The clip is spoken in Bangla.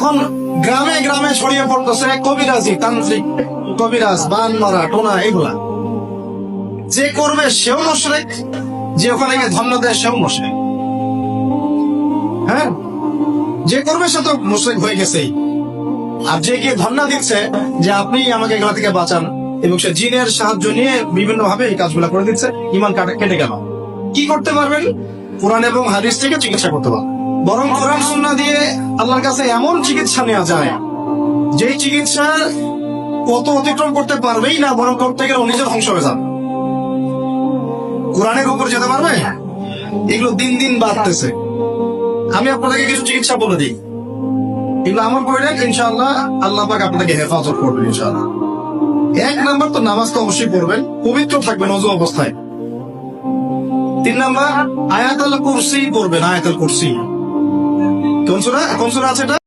এখন গ্রামে গ্রামে ছড়িয়ে পড়তেছে কবিরাজি, তান্ত্রিক, কবিরাজ, বান মারা, টোনা, এগুলা যে করবে সেও মুশরিক, যে ওখানে গিয়ে ধন্য দেয় সেও মুশরিক। হ্যাঁ, যে করবে সে তো মুশরিক হয়ে গেছেই। আর যে গিয়ে ধন্না দিচ্ছে যে আপনি আমাকে এগুলা থেকে বাঁচান, এবং সে জিনের সাহায্য নিয়ে বিভিন্ন ভাবে এই কাজগুলা করে দিচ্ছে, ইমান কেটে গেল। কি করতে পারবেন? কোরআন এবং হাদিস থেকে চিকিৎসা করতে পারবেন। বরং কোরআন সুন্নাহ দিয়ে আল্লাহর কাছে এমন চিকিৎসা নেওয়া যায়, যেই চিকিৎসা কত অতিক্রম করতে পারবেই না, বরং করতে গেলে নিজের ধ্বংস হয়ে যাবে। কোরআনের উপর যেতে পারবে? এগুলো দিন দিন বাড়তেছে। আমি আপনাদেরকে কিছু চিকিৎসা বলে দিই, এগুলো আমার পড়লেন, ইনশাআল্লাহ আল্লাহ পাক আপনাকে হেফাজত করবেন ইনশাআল্লাহ। 1 নাম্বার তো নামাজ তো অবশ্যই পড়বেন, পবিত্র থাকবেন ওযু অবস্থায়। 3 নাম্বার আয়াতুল কুরসি পড়বেন, আয়াতুল কুরসি। কোন সূরা আছে এটা?